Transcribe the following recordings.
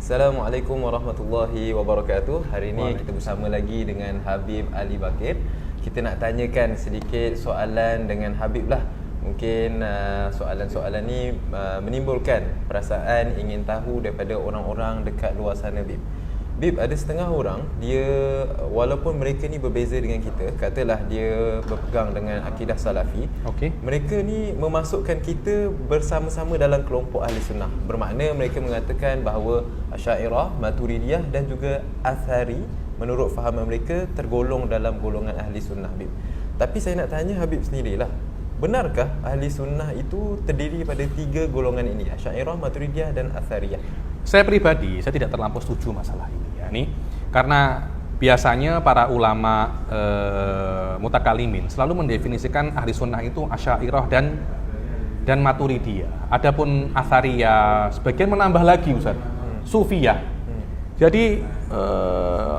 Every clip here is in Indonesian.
Assalamualaikum warahmatullahi wabarakatuh. Hari ini kita bersama lagi dengan Habib Ali Bakir. Kita nak tanyakan sedikit soalan dengan Habib lah. Mungkin soalan-soalan ni menimbulkan perasaan ingin tahu daripada orang-orang dekat luar sana, Bib. Bib, ada setengah orang, dia walaupun mereka ni berbeza dengan kita, katalah dia berpegang dengan akidah salafi, mereka ni memasukkan kita bersama-sama dalam kelompok ahli sunnah. Bermakna mereka mengatakan bahawa Asy'ariyah, Maturidiyah dan juga Athari menurut fahaman mereka tergolong dalam golongan ahli sunnah, Bib. Tapi saya nak tanya Habib sendirilah, benarkah ahli sunnah itu terdiri pada 3 golongan ini, Asy'ariyah, Maturidiyah dan Athariyah? Saya pribadi, saya tidak terlampau setuju masalah ini, karena biasanya para ulama mutakalimin selalu mendefinisikan ahli sunnah itu Asy'ariyah dan Maturidiyah. Adapun Athariyah sebagian menambah lagi, Ustaz, Sufiyah. Jadi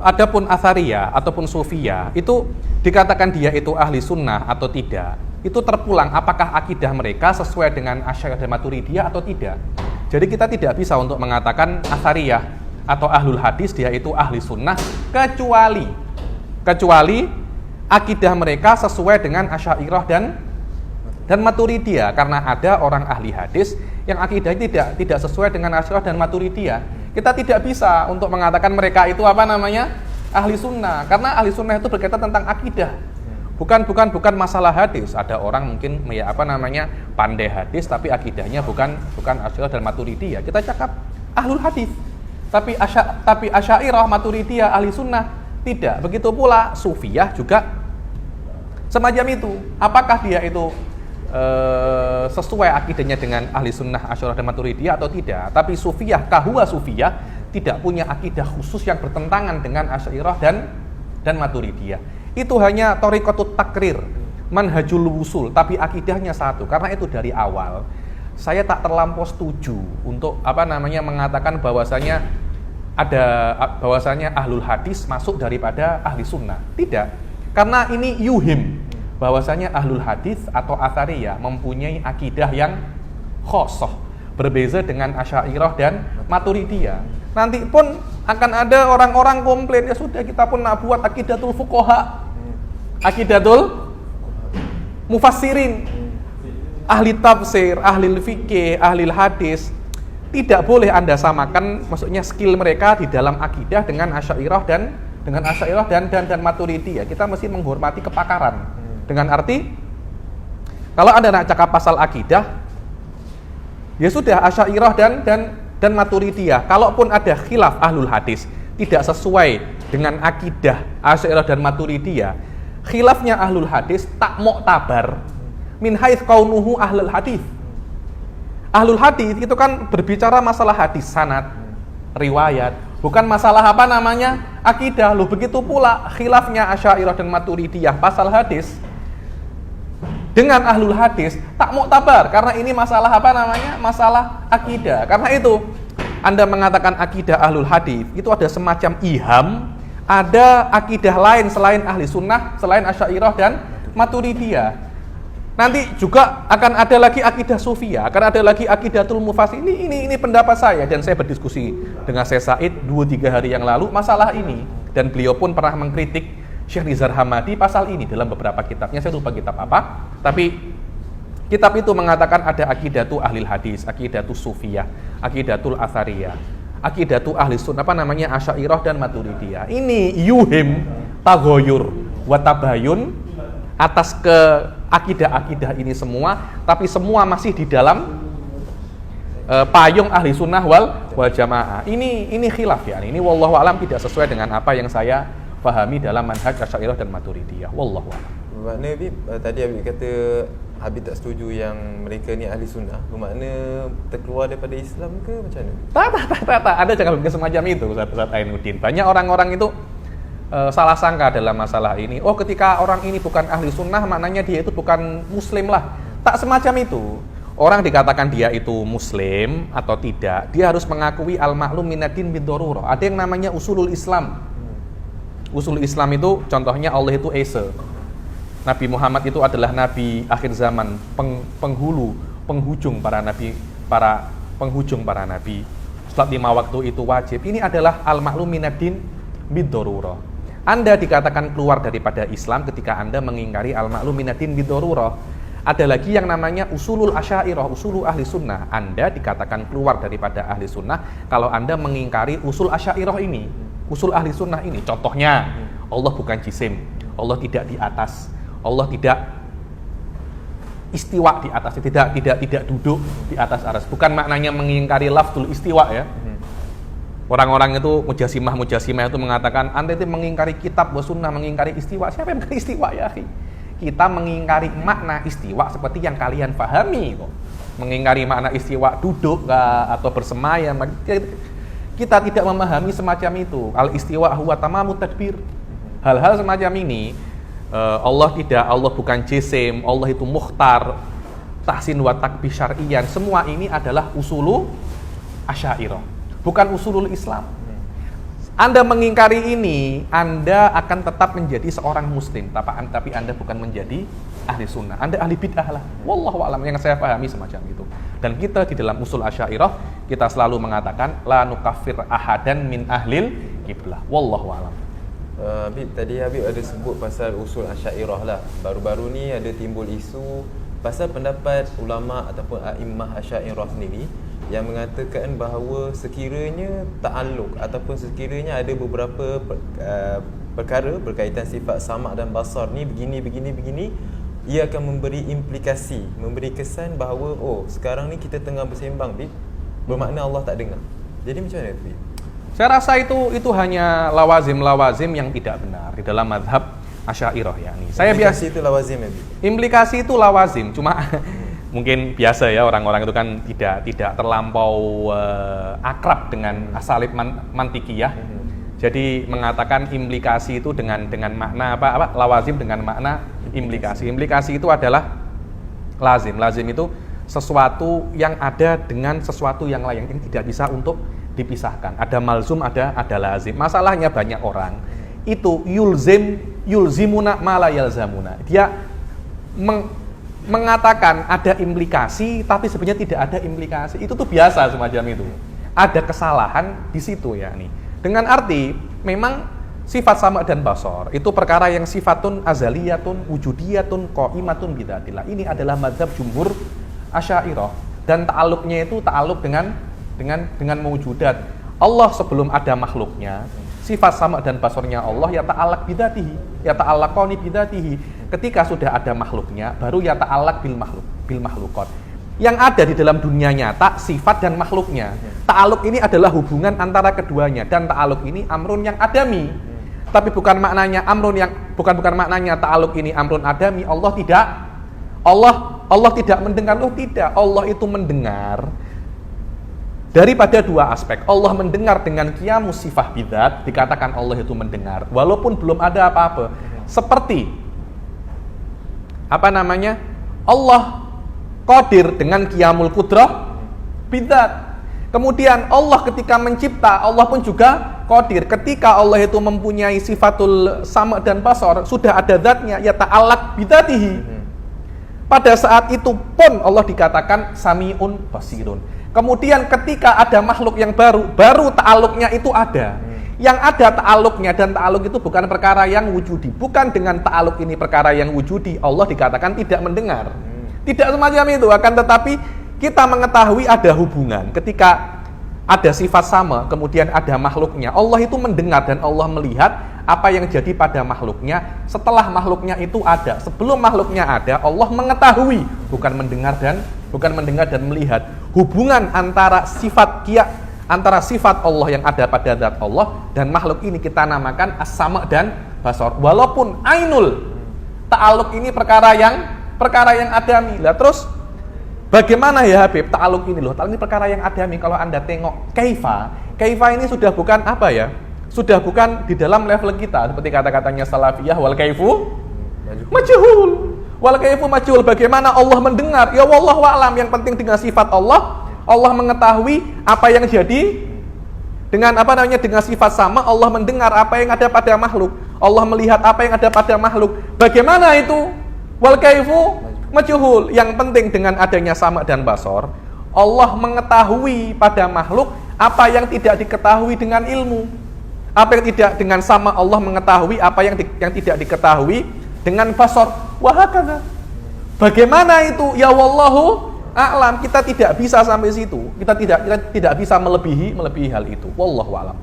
adapun Athariyah ataupun Sufiyah itu dikatakan dia itu ahli sunnah atau tidak, itu terpulang apakah akidah mereka sesuai dengan Asy'ariyah dan Maturidiyah atau tidak. Jadi kita tidak bisa untuk mengatakan Athariyah atau ahlul hadis dia itu ahli sunnah kecuali akidah mereka sesuai dengan Asy'ariyah dan Maturidiyah, karena ada orang ahli hadis yang akidahnya tidak sesuai dengan Asy'ariyah dan Maturidiyah. Kita tidak bisa untuk mengatakan mereka itu ahli sunnah, karena ahli sunnah itu berkaitan tentang akidah. Bukan masalah hadis. Ada orang mungkin pandai hadis tapi akidahnya bukan Asy'ariyah dan Maturidiyah. Kita cakap ahlul hadis. Tapi Asy'ariyah, Maturidiyah, ahli sunnah tidak. Begitu pula Sufiyah juga semacam itu. Apakah dia itu sesuai akidahnya dengan ahli sunnah Asy'ariyah dan Maturidiyah atau tidak? Tapi Sufiyah, kahwa Sufiyah tidak punya akidah khusus yang bertentangan dengan Asy'ariyah dan Maturidiyah. Itu hanya thariqatut takrir, manhajul wusul, tapi akidahnya satu. Karena itu dari awal saya tak terlampau setuju untuk mengatakan bahwasanya ahlul hadis masuk daripada ahli sunnah. Tidak. Karena ini yuhim bahwasanya ahlul hadis atau Athariyah mempunyai akidah yang khosoh, berbeza dengan Asy'ariyah dan Maturidiyah. Nanti pun akan ada orang-orang komplain, ya sudah kita pun nak buat akidatul fuqaha, akidatul mufassirin, ahli tafsir, ahli fikih, ahli hadis. Tidak boleh Anda samakan, maksudnya skill mereka di dalam akidah dengan Asy'ariyah dan Maturidiyah. Kita mesti menghormati kepakaran. Dengan arti kalau Anda nak cakap pasal akidah, ya sudah Asy'ariyah dan Maturidiyah. Kalaupun ada khilaf ahlul hadis tidak sesuai dengan akidah Asy'ariyah dan Maturidiyah, khilafnya ahlul hadis tak mu'tabar min haits kaunuhu ahlul hadis. Ahlul hadis itu kan berbicara masalah hadis sanad, riwayat, bukan masalah akidah. Loh, begitu pula khilafnya Asy'ariyah dan Maturidiyah pasal hadis dengan ahlul hadis tak mu'tabar, karena ini masalah masalah akidah. Karena itu Anda mengatakan akidah ahlul hadis itu ada semacam iham, ada akidah lain selain ahli sunnah, selain Asy'ariyah dan Maturidiyah. Nanti juga akan ada lagi akidah Sufiyah, akan ada lagi akidatul mufassir. Ini pendapat saya, dan saya berdiskusi dengan Syekh Said 2-3 hari yang lalu masalah ini, dan beliau pun pernah mengkritik Syekh Nizar Hamadi pasal ini dalam beberapa kitabnya. Saya lupa kitab apa, tapi kitab itu mengatakan ada akidatul ahlil hadis, akidatul Sufiyah, akidatul Athariyah, akidatul ahli sunnah Asy'ariyah dan Maturidiyah. Ini yuhim taghoyur wa tabayun atas ke akidah-akidah ini semua, tapi semua masih di dalam payung ahli sunnah wal jamaah. Ini khilaf ya. Ini wallahu alam tidak sesuai dengan apa yang saya pahami dalam manhaj Asy'ariyah dan Maturidiyah. Wallahu a'lam. Bermakna Habib, tadi Habib kata Habib tak setuju yang mereka ni ahli sunnah. Bermakna terkeluar daripada Islam ke macam mana? Tak. Ada jangan semacam itu, Ustaz Ainuddin. Banyak orang-orang itu salah sangka dalam masalah ini. Oh, ketika orang ini bukan ahli sunnah, maknanya dia itu bukan muslim lah. Tak semacam itu. Orang dikatakan dia itu muslim atau tidak, dia harus mengakui al-ma'lum minad-din bid-darurah. Ada yang namanya usulul Islam. Usul Islam itu contohnya Allah itu Esa. Nabi Muhammad itu adalah nabi akhir zaman, penghujung para nabi, Salat 5 waktu itu wajib. Ini adalah al-ma'lum minad-din bid-darurah. Anda dikatakan keluar daripada Islam ketika Anda mengingkari al-ma'lum minad-din bid-darurah. Ada lagi yang namanya usulul asy'ariyah, usulul ahli sunnah. Anda dikatakan keluar daripada ahli sunnah kalau Anda mengingkari usul asy'ariyah ini, usul ahli sunnah ini. Contohnya, Allah bukan jisim, Allah tidak di atas, Allah tidak istiwa di atas, tidak duduk di atas aras. Bukan maknanya mengingkari lafzul istiwa ya. Orang-orang itu mujasimah itu mengatakan Anda itu mengingkari kitab wa sunnah, mengingkari istiwa. Siapa yang mengingkari istiwa ya, akhi? Kita mengingkari makna istiwa seperti yang kalian pahami kok. Mengingkari makna istiwa duduk atau bersemayam. Kita tidak memahami semacam itu. Al istiwa huwa tamamut tadbir. Hal-hal semacam ini Allah bukan jisim, Allah itu mukhtar, tahsin wa takbih syar'iyan. Semua ini adalah usulu asy'ariyah, bukan usulul Islam. Anda mengingkari ini, Anda akan tetap menjadi seorang muslim, tapi Anda bukan menjadi ahli sunnah. Anda ahli bid'ah lah. Wallahu a'lam, yang saya pahami semacam itu. Dan kita di dalam usul asy'ariyah, kita selalu mengatakan la nukaffir ahadan min ahlil qiblah. Wallahu a'lam. Habib, tadi Habib ada sebut pasal usul asy'ariyah lah. Baru-baru ni ada timbul isu pasal pendapat ulama ataupun a'immah asy'ariyah sendiri yang mengatakan bahawa sekiranya ta'alluq ataupun sekiranya ada beberapa perkara berkaitan sifat sama' dan basar ni begini, ia akan memberi implikasi, memberi kesan bahawa sekarang ni kita tengah bersembang, Bib, bermakna Allah tak dengar. Jadi macam mana, Bib? Saya rasa itu hanya lawazim yang tidak benar di dalam mazhab asy'ariyah ya. Implikasi itu lawazim ya, Bib? Implikasi itu lawazim, cuma mungkin biasa ya orang-orang itu kan tidak terlampau akrab dengan asalib mantikiyah. Jadi mengatakan implikasi itu dengan makna apa lawazim dengan makna implikasi. Implikasi itu adalah lazim. Lazim itu sesuatu yang ada dengan sesuatu yang lain yang tidak bisa untuk dipisahkan. Ada malzum, ada lazim. Masalahnya banyak orang itu yulzimuna ma la yalzamuna. Dia mengatakan ada implikasi tapi sebenarnya tidak ada implikasi. Itu tuh biasa semacam itu. Ada kesalahan di situ ya nih. Dengan arti memang sifat sama dan basar itu perkara yang sifatun azaliyatun wujudiyatun qaimatun bidzatillah. Ini adalah mazhab jumhur asy'ariyah dan ta'alluqnya itu ta'alluq dengan mewujudat. Allah sebelum ada makhluknya, sifat sama dan basarnya Allah ya ta'allaq bidzatihi, ya ta'allaqani bidzatihi. Ketika sudah ada makhluknya, baru ya ta'allaq bil makhluqat. Yang ada di dalam dunia nyata, sifat dan makhluknya. Ta'alluq ini adalah hubungan antara keduanya dan ta'alluq ini amrun yang adami. Tapi bukan maknanya bukan maknanya ta'alluq ini amrun adami. Allah tidak mendengar. Tidak. Allah itu mendengar daripada dua aspek. Allah mendengar dengan qiyamus sifah bidzat, dikatakan Allah itu mendengar walaupun belum ada apa-apa. Seperti Allah qadir dengan qiyamul qudrah bidzat. Kemudian Allah ketika mencipta, Allah pun juga qadir. Ketika Allah itu mempunyai sifatul sama' dan basar, sudah ada zatnya, ya ta'allaq bidzatihi. Pada saat itu pun Allah dikatakan sami'un basirun. Kemudian ketika ada makhluk yang baru ta'alluqnya itu ada. Yang ada ta'alluqnya, dan ta'alluq itu bukan perkara yang wujudi. Bukan dengan ta'alluq ini perkara yang wujudi, Allah dikatakan tidak mendengar. Tidak semacam itu, akan tetapi kita mengetahui ada hubungan. Ketika ada sifat sama, kemudian ada makhluknya, Allah itu mendengar dan Allah melihat apa yang jadi pada makhluknya setelah makhluknya itu ada. Sebelum makhluknya ada, Allah mengetahui, bukan mendengar dan melihat. Hubungan antara sifat Allah yang ada pada zat Allah dan makhluk ini kita namakan as-sama' dan basar. Walaupun ainul ta'alluq ini perkara yang adami. Lah terus bagaimana ya Habib ta'alluq ini loh? Ta'alluq ini perkara yang adami. Kalau Anda tengok kaifa ini sudah bukan apa ya? Sudah bukan di dalam level kita, seperti kata-katanya salafiyah, wal kaifu majhul. Wal kaifu majhul, bagaimana Allah mendengar? Ya wallahu a'lam, yang penting dengan sifat Allah mengetahui apa yang jadi dengan dengan sifat sama. Allah mendengar apa yang ada pada makhluk. Allah melihat apa yang ada pada makhluk. Bagaimana itu? Wal kaifu majhul. Yang penting dengan adanya sama dan basar, Allah mengetahui pada makhluk apa yang tidak diketahui dengan ilmu. Apa yang tidak dengan sama Allah mengetahui apa yang tidak diketahui dengan basar. Wahakadha. Bagaimana itu? Ya wallahu a'lam. Kita tidak bisa sampai situ. Kita tidak bisa melebihi hal itu. Wallahu a'lam.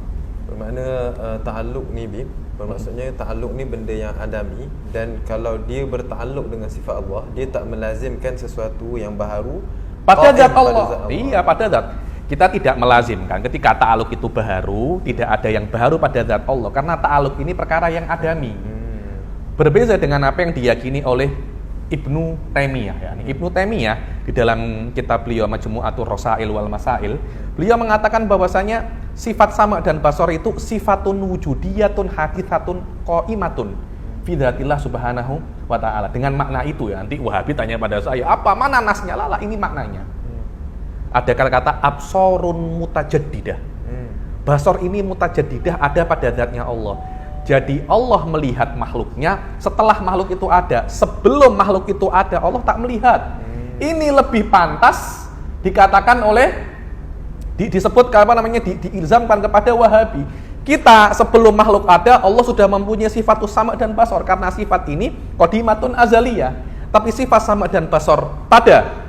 Bermakna ta'alluq ni Bib, bermaksudnya ta'alluq ni benda yang adami, dan kalau dia berta'alluq dengan sifat Allah, dia tak melazimkan sesuatu yang baharu pada zat Allah. Iya, pada zat. Kita tidak melazimkan ketika ta'alluq itu baharu, tidak ada yang baharu pada zat Allah, karena ta'alluq ini perkara yang adami. Berbeda dengan apa yang diyakini oleh Ibnu Taimiyah. Ya. Ibnu Taimiyah di dalam kitab beliau Majmu'atur Rasail wal Masail, beliau mengatakan bahwasanya sifat sama dan basar itu sifatun wujudiyatun haditsatun qaimatun fi dzatillah subhanahu wa ta'ala. Dengan makna itu ya, nanti Wahabi tanya pada saya, apa mana nasnya? Lala, ini maknanya. Ada kata-kata absorun mutajaddidah. Basar ini mutajaddidah, ada pada zatnya Allah. Jadi Allah melihat makhluknya setelah makhluk itu ada. Sebelum makhluk itu ada, Allah tak melihat. Ini lebih pantas dikatakan oleh disebut apa namanya, diilzamkan kepada Wahabi. Kita sebelum makhluk ada, Allah sudah mempunyai sifat sama dan basar, karena sifat ini qadimatun azaliyah. Tapi sifat sama dan basar pada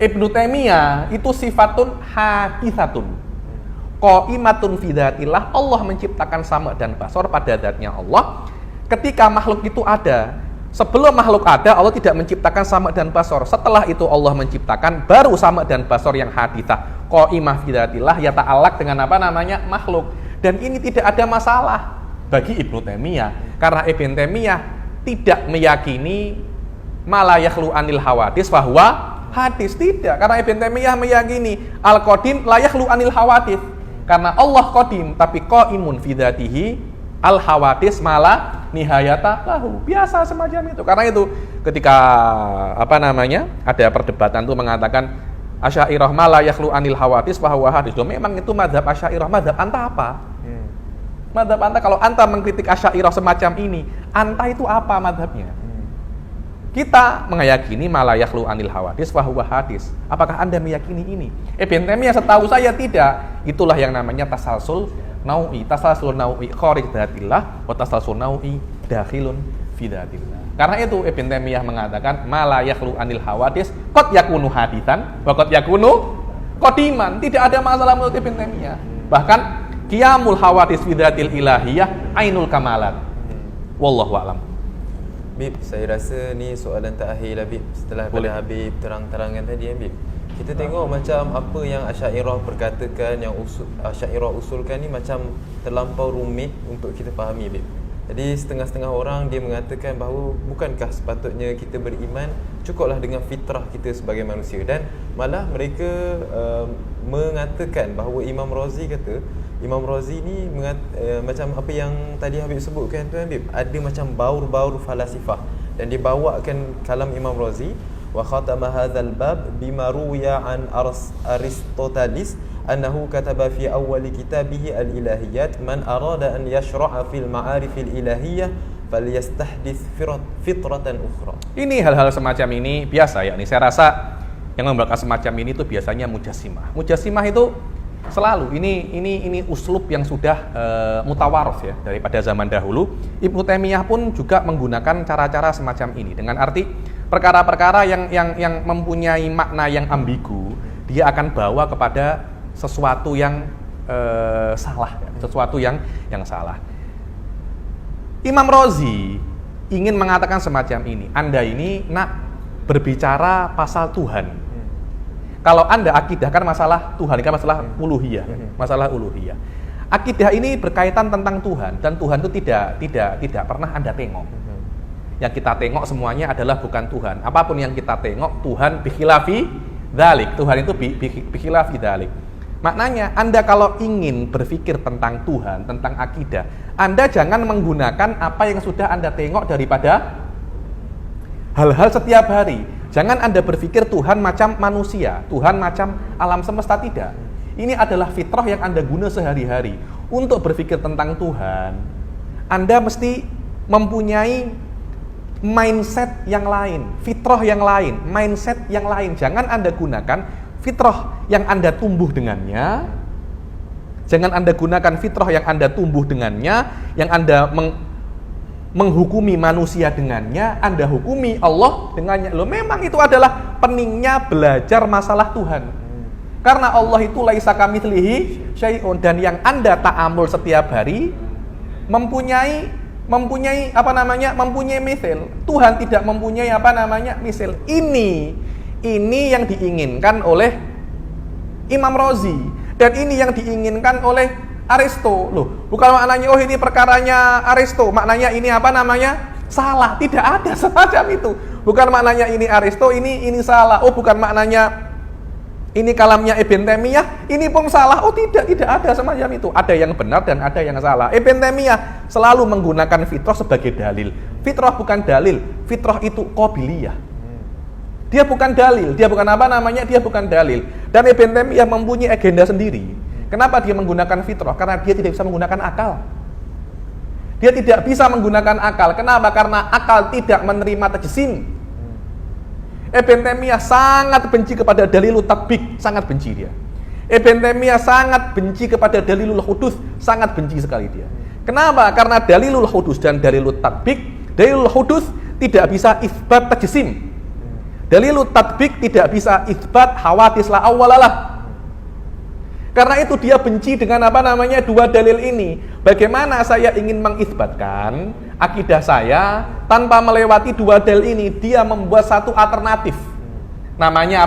Ibnu Taimiyah itu sifatun haditsatun qaimatun fi dzatillah. Allah menciptakan sama dan basar pada zatnya Allah ketika makhluk itu ada. Sebelum makhluk ada, Allah tidak menciptakan sama dan basar. Setelah itu Allah menciptakan baru sama dan basar yang haditsah qaimah fi dzatillah, ya ta'allaq dengan apa namanya, makhluk. Dan ini tidak ada masalah bagi Ibnu Taimiyah, karena Ibnu Taimiyah tidak meyakini ma la yakhlu anil hawadits bahwa hadis, tidak, karena Ibnu Taimiyah meyakini al-qadim la yakhlu anil hawadits, karena Allah qadim tapi qaimun fi dzatihi, al hawadits mala nihayata lahu, biasa semacam itu. Karena itu ketika apa namanya ada perdebatan itu mengatakan Asy'ariyah ma la yakhlu anil hawadits bahwa hadis, memang itu mazhab Asy'ariyah. Mazhab anta apa? Mazhab anta, kalau anta mengkritik Asy'ariyah semacam ini, anta itu apa mazhabnya? Kita meyakini malayaklu anil hawadits fahuwa hadis. Apakah Anda meyakini ini? Ibnu Taimiyah setahu saya tidak. Itulah yang namanya tasalsul nau'i. Tasalsul nau'i kharij dzatillah wa tasalsul nau'i dakhilun fi dzatillah. Karena itu Ibnu Taimiyah mengatakan malayaklu anil hawadits qad yakunu hadisan wa qad yakunu qadiman. Tidak ada masalah menurut Ibnu Taimiyah. Bahkan qiyamul hawadits fi dzatil ilahiyah ainul kamalat. Wallahu a'lam. Bib, saya rasa ni soalan terakhir lah Bib. Setelah pada Habib terang-terangan tadi Bib, kita tengok macam apa yang Asy'ariyah perkatakan, yang Asy'ariyah usulkan ni macam terlampau rumit untuk kita fahami Bib. Jadi setengah-setengah orang dia mengatakan bahawa bukankah sepatutnya kita beriman cukuplah dengan fitrah kita sebagai manusia, dan malah mereka mengatakan bahawa Imam Razi ni macam apa yang tadi Habib sebutkan tu Habib, ada macam baur-baur falasifah, dan dibawakan kalam Imam Razi wa khatama hadzal bab bima ruwiya an Aristoteles annahu kataba fi awwal kitabihi al-ilahiyat man arada an yashra'a fil ma'arif al-ilahiyyah falyastahdits fitratan ukhra. Ini hal-hal semacam ini biasa ya. Saya rasa yang membahas semacam ini itu biasanya mujassimah. Mujassimah itu selalu ini uslub yang sudah mutawaros ya daripada zaman dahulu. Ibnu Taimiyah pun juga menggunakan cara-cara semacam ini, dengan arti perkara-perkara yang mempunyai makna yang ambigu, dia akan bawa kepada sesuatu yang salah, sesuatu yang salah. Imam Razi ingin mengatakan semacam ini, Anda ini nak berbicara pasal Tuhan. Kalau Anda akidahkan masalah Tuhan, kan masalah uluhiyah, masalah uluhiyah. Akidah ini berkaitan tentang Tuhan, dan Tuhan itu tidak pernah Anda tengok. Yang kita tengok semuanya adalah bukan Tuhan. Apapun yang kita tengok, Tuhan bikhilafi dzalik. Tuhan itu bikhilafi dzalik. Maknanya Anda kalau ingin berpikir tentang Tuhan, tentang akidah, Anda jangan menggunakan apa yang sudah Anda tengok daripada hal-hal setiap hari. Jangan Anda berpikir Tuhan macam manusia, Tuhan macam alam semesta, tidak. Ini adalah fitrah yang Anda guna sehari-hari. Untuk berpikir tentang Tuhan, Anda mesti mempunyai mindset yang lain, fitrah yang lain, mindset yang lain. Jangan Anda gunakan fitrah yang Anda tumbuh dengannya. Jangan Anda gunakan fitrah yang Anda tumbuh dengannya, yang Anda menghukumi manusia dengannya, Anda hukumi Allah dengannya. Loh, memang itu adalah pentingnya belajar masalah Tuhan. Karena Allah itu laisa kamitslihi syai'un, dan yang Anda ta'amul setiap hari mempunyai misil. Tuhan tidak mempunyai misil. Ini yang diinginkan oleh Imam Razi. Dan ini yang diinginkan oleh Aristo. Loh, bukan maknanya ini perkaranya Aristo, maknanya ini salah. Tidak ada semacam itu. Bukan maknanya ini Aristo, ini salah. Oh, bukan maknanya ini kalamnya Ibn Taimiyah, ini pun salah. Oh, tidak ada semacam itu. Ada yang benar dan ada yang salah. Ibn Taimiyah selalu menggunakan fitrah sebagai dalil. Fitrah bukan dalil. Fitrah itu qabiliyah. Dia bukan dalil, dia bukan dalil. Dan Ibn Taimiyah mempunyai agenda sendiri. Kenapa dia menggunakan fitrah? Karena dia tidak bisa menggunakan akal. Dia tidak bisa menggunakan akal. Kenapa? Karena akal tidak menerima tajsim. Ibn Taimiyah sangat benci kepada dalilul tatbik, sangat benci dia. Ibn Taimiyah sangat benci kepada dalilul hudus, sangat benci sekali dia. Kenapa? Karena dalilul hudus dan dalilul tatbik, dalilul hudus tidak bisa isbat tajsim. Dalilul tatbik tidak bisa isbat hawadits la awwalalah. Karena itu dia benci dengan dua dalil ini. Bagaimana saya ingin mengisbatkan akidah saya tanpa melewati dua dalil ini? Dia membuat satu alternatif. Namanya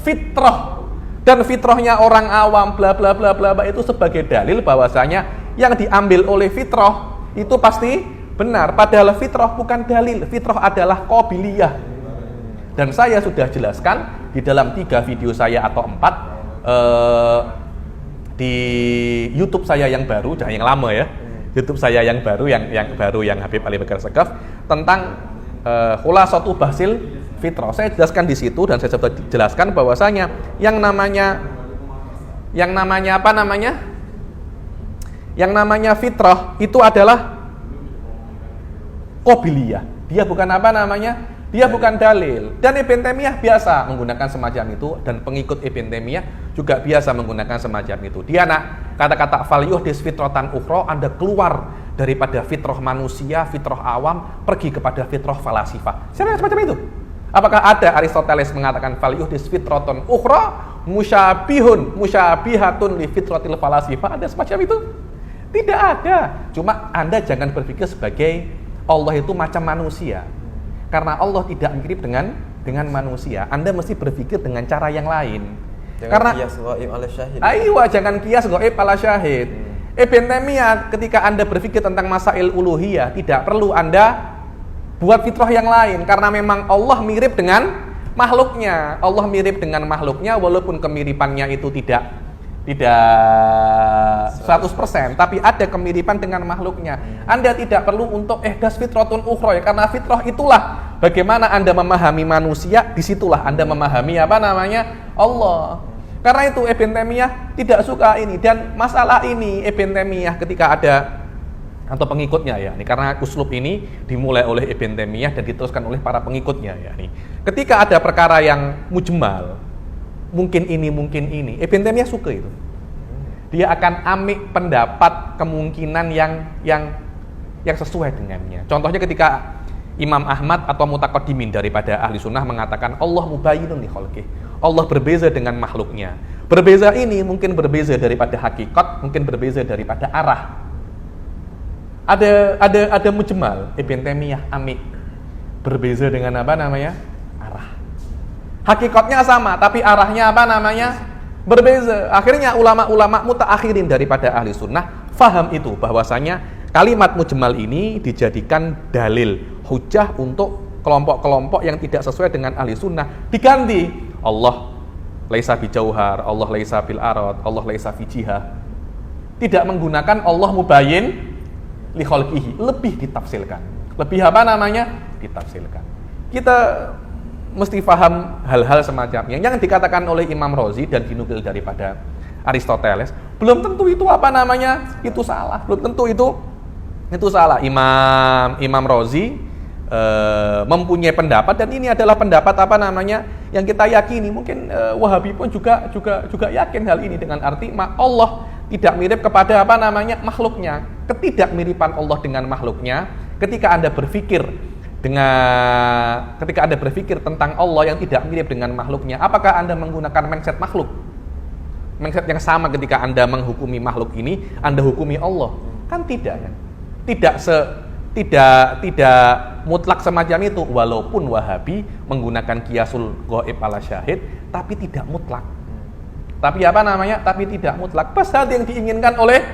fitrah. Dan fitrahnya orang awam bla bla bla bla itu sebagai dalil bahwasanya yang diambil oleh fitrah itu pasti benar. Padahal fitrah bukan dalil. Fitrah adalah qabiliyah. Dan saya sudah jelaskan di dalam 3 video saya atau 4 di YouTube saya yang baru, jangan yang lama ya. YouTube saya yang baru, yang Habib Ali Bakar Shegaf tentang khulasatu bahsil fitrah. Saya jelaskan di situ dan saya sudah jelaskan bahwasanya yang namanya fitrah itu adalah qabiliyah. Dia bukan dia bukan dalil. Dan Ibn Taimiyah biasa menggunakan semacam itu, dan pengikut Ibn Taimiyah juga biasa menggunakan semacam itu. Dia kata-kata fal yuhdis fitratan ukhra, Anda keluar daripada fitrah manusia, fitrah awam, pergi kepada fitrah falasifah. Siapa yang semacam itu? Apakah ada Aristoteles mengatakan fal yuhdis fitratan ukhra musyabihatun li fitratil falasifah? Ada semacam itu? Tidak ada. Cuma Anda jangan berpikir sebagai Allah itu macam manusia. Karena Allah tidak mirip dengan manusia. Anda mesti berpikir dengan cara yang lain. Jangan qiyas ghaib ala syahid. Jangan qiyas ghaib ala syahid. Ibn Taimiyah ketika Anda berpikir tentang masail uluhiyah, tidak perlu Anda buat fitrah yang lain, karena memang Allah mirip dengan makhluknya. Allah mirip dengan makhluknya walaupun kemiripannya itu tidak 100%, tapi ada kemiripan dengan makhluknya. Anda tidak perlu untuk ihdas fitratun ukhra, ya, karena fitrah itulah bagaimana Anda memahami manusia, disitulah Anda memahami Allah. Karena itu Ibn Taimiyah tidak suka ini, dan masalah ini Ibn Taimiyah ketika ada atau pengikutnya ya, ini karena uslub ini dimulai oleh Ibn Taimiyah dan diteruskan oleh para pengikutnya ya. Nih, ketika ada perkara yang mujmal, mungkin ini, Ibn Taimiyah suka itu. Dia akan ambil pendapat kemungkinan yang sesuai dengannya. Contohnya ketika Imam Ahmad atau mutaqaddimin daripada ahli sunnah mengatakan Allah mubayyinun li khalqih. Allah berbeza dengan makhluknya. Berbeza ini mungkin berbeza daripada hakikat, mungkin berbeza daripada arah. Ada mujmal, Ibn Taimiyah ambil berbeza dengan arah. Hakikatnya sama, tapi arahnya berbeza. Akhirnya ulama-ulama mutaakhirin daripada ahli sunnah faham itu, bahwasanya kalimat mujmal ini dijadikan dalil, hujah untuk kelompok-kelompok yang tidak sesuai dengan ahli sunnah. Diganti, Allah laisa bijauhar, Allah laisa bil arad, Allah laisa fi jihah. Tidak menggunakan Allah mubayyin li khalqihi, lebih ditafsirkan. Lebih ditafsirkan. Kita mesti paham hal-hal semacamnya yang dikatakan oleh Imam Razi dan dinukil daripada Aristoteles. Belum tentu itu itu salah. Belum tentu itu salah. Imam Razi mempunyai pendapat, dan ini adalah pendapat apa namanya yang kita yakini. Mungkin Wahabi pun juga yakin hal ini, dengan arti Allah tidak mirip kepada apa namanya makhluknya. Ketidakmiripan Allah dengan makhluknya, ketika Anda berpikir tentang Allah yang tidak mirip dengan makhluknya, apakah Anda menggunakan mindset makhluk? Mindset yang sama ketika Anda menghukumi makhluk ini, Anda hukumi Allah? Kan tidak, kan? Tidak mutlak semacam itu, walaupun Wahabi menggunakan kiasul ghaib ala syahid, tapi tidak mutlak. Tapi apa namanya? Tapi tidak mutlak. Pasal yang diinginkan oleh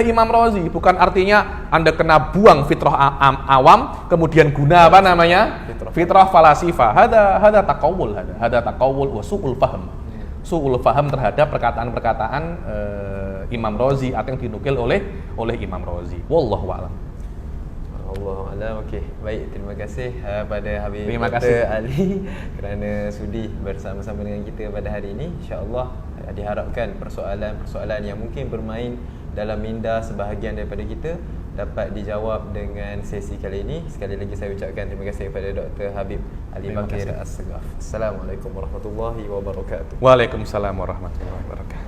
Imam Razi, bukan artinya Anda kena buang fitrah awam, kemudian guna apa namanya? Fitrah falasifah. Hada taqawul wa su'ul faham. Su'ul faham terhadap perkataan-perkataan Imam Razi atau yang dinukil oleh Imam Razi. Wallahu a'lam. Allahu a'lam. Okey, baik, terima kasih pada Habib Terima Dr. kasih. Ali kerana sudi bersama-sama dengan kita pada hari ini. InsyaAllah diharapkan persoalan-persoalan yang mungkin bermain dalam minda sebahagian daripada kita dapat dijawab dengan sesi kali ini. Sekali lagi saya ucapkan terima kasih kepada Dr. Habib Ali Terima Bakir kasih. As-Saghaf. Assalamualaikum warahmatullahi wabarakatuh. Waalaikumsalam warahmatullahi wabarakatuh.